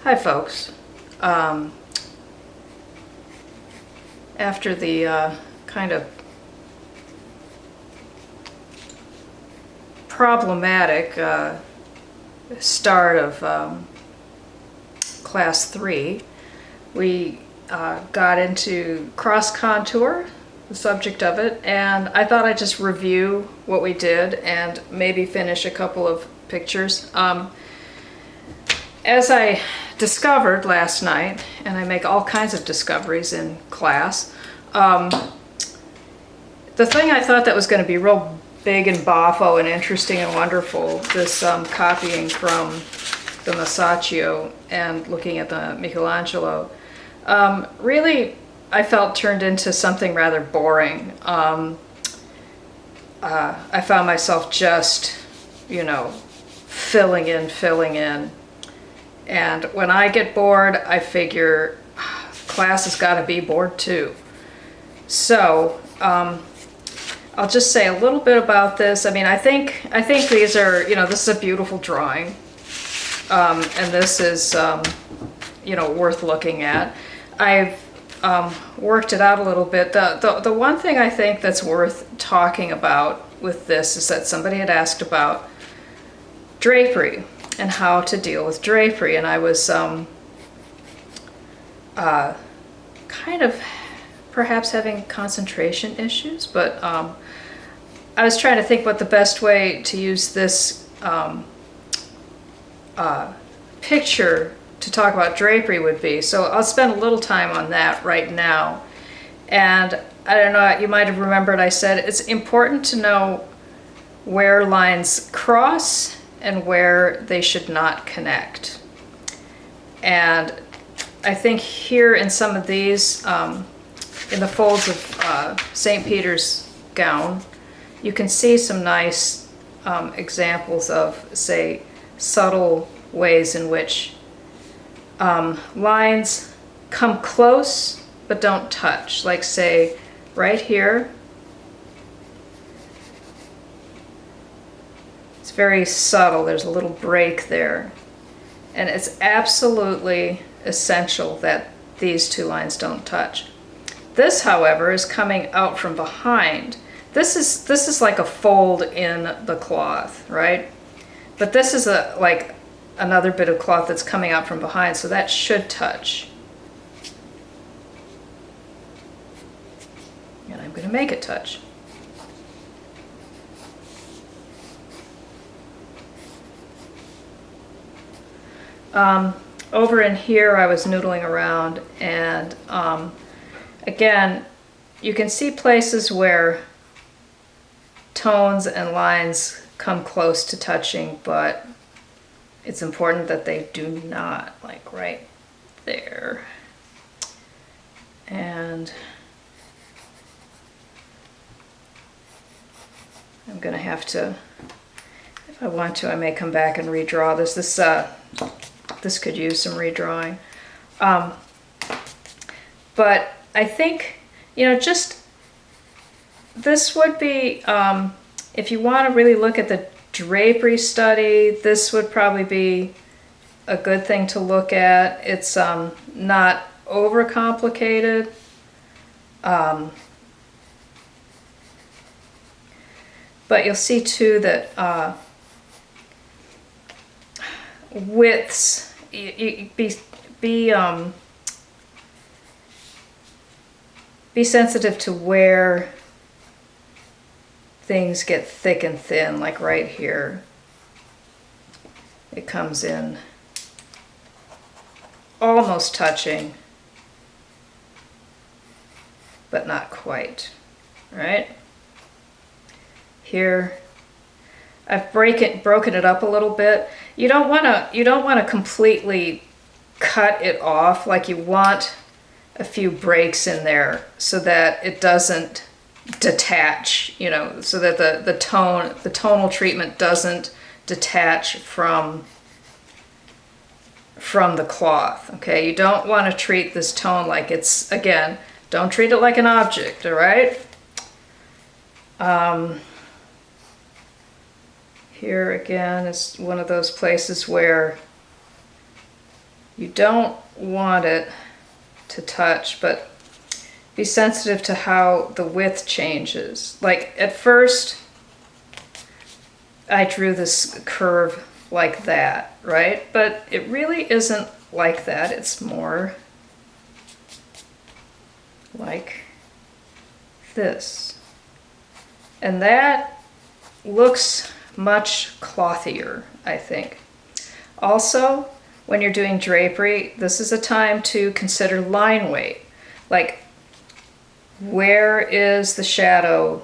Hi folks. After the kind of problematic start of class 3, we got into cross contour, the subject of it, and I thought I'd just review what we did and maybe finish a couple of pictures. As I discovered last night, and I make all kinds of discoveries in class, the thing I thought that was going to be real big and boffo and interesting and wonderful, this copying from the Masaccio and looking at the Michelangelo, really I felt turned into something rather boring. I found myself just, filling in. And when I get bored, I figure class has got to be bored too. So I'll just say a little bit about this. I mean, I think these are, this is a beautiful drawing, and this is, worth looking at. I've worked it out a little bit. The one thing I think that's worth talking about with this is that somebody had asked about drapery and how to deal with drapery, and I was kind of perhaps having concentration issues, but I was trying to think what the best way to use this picture to talk about drapery would be. So I'll spend a little time on that right now. And I don't know, you might have remembered I said it's important to know where lines cross and where they should not connect. And I think here in some of these, in the folds of St. Peter's gown, you can see some nice examples of, say, subtle ways in which lines come close but don't touch. Like, say, right here, it's very subtle. There's a little break there. And it's absolutely essential that these two lines don't touch. This, however, is coming out from behind. This is like a fold in the cloth, right? But this is like another bit of cloth that's coming out from behind, so that should touch. And I'm going to make it touch. Over in here, I was noodling around, and again, you can see places where tones and lines come close to touching, but it's important that they do not, like right there. And I'm gonna have to, if I want to, I may come back and redraw this. This could use some redrawing. But I think, just this would be, if you want to really look at the drapery study, this would probably be a good thing to look at. It's not overcomplicated. But you'll see too that widths, be sensitive to where things get thick and thin, like right here. It comes in almost touching, but not quite, right? Here, I've broken it up a little bit. You don't want to completely cut it off. Like, you want a few breaks in there so that it doesn't detach, so that the tonal treatment doesn't detach from the cloth. Okay, you don't want to treat this tone like it's, again, don't treat it like an object, all right? Here again is one of those places where You don't want it to touch, but be sensitive to how the width changes. Like at first, I drew this curve like that, right? But it really isn't like that. It's more like this. And that looks much clothier, I think. Also, when you're doing drapery, this is a time to consider line weight. Like, where is the shadow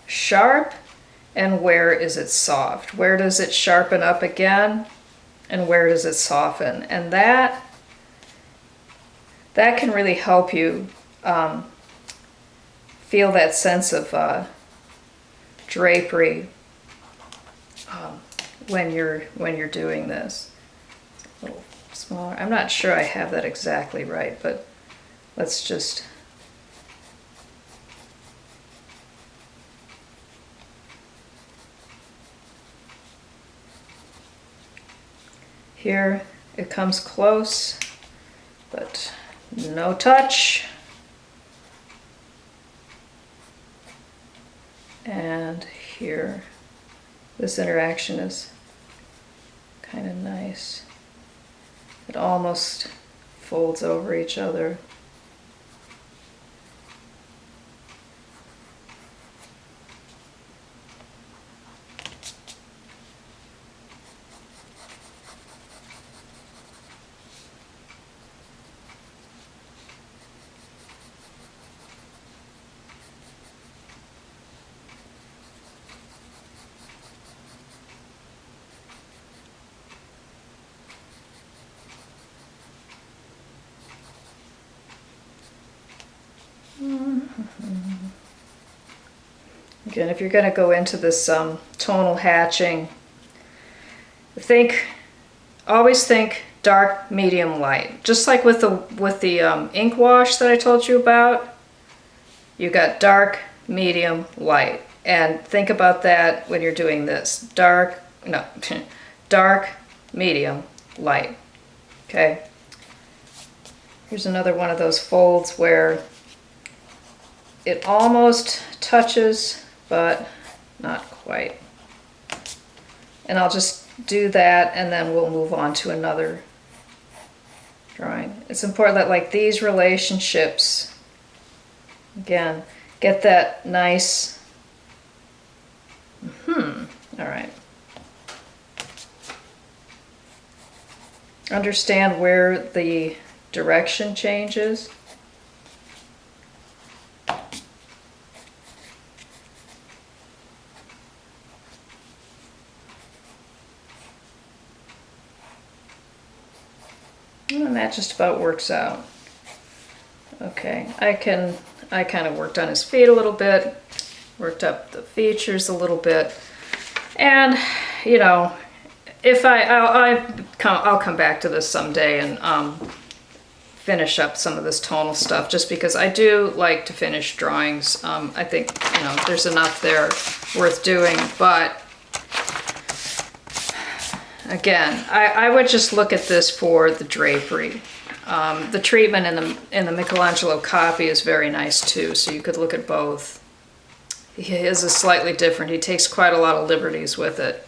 sharp and where is it soft? Where does it sharpen up again and where does it soften? And that can really help you feel that sense of drapery when you're doing this. A little smaller. I'm not sure I have that exactly right, but let's just here it comes close, but no touch. And here, this interaction is kind of nice. It almost folds over each other. Again, if you're going to go into this tonal hatching, always think dark, medium, light. Just like with the ink wash that I told you about, you got dark, medium, light. And think about that when you're doing this. Dark, medium, light. Okay? Here's another one of those folds where it almost touches, but not quite. And I'll just do that and then we'll move on to another drawing. It's important that like these relationships, again, get that nice, all right. Understand where the direction changes. And that just about works out. Okay, I kind of worked on his feet a little bit, worked up the features a little bit, and you know, if I'll come back to this someday and finish up some of this tonal stuff, just because I do like to finish drawings. I think there's enough there worth doing, but again, I would just look at this for the drapery. The treatment in the Michelangelo copy is very nice too, so you could look at both. His is slightly different. He takes quite a lot of liberties with it.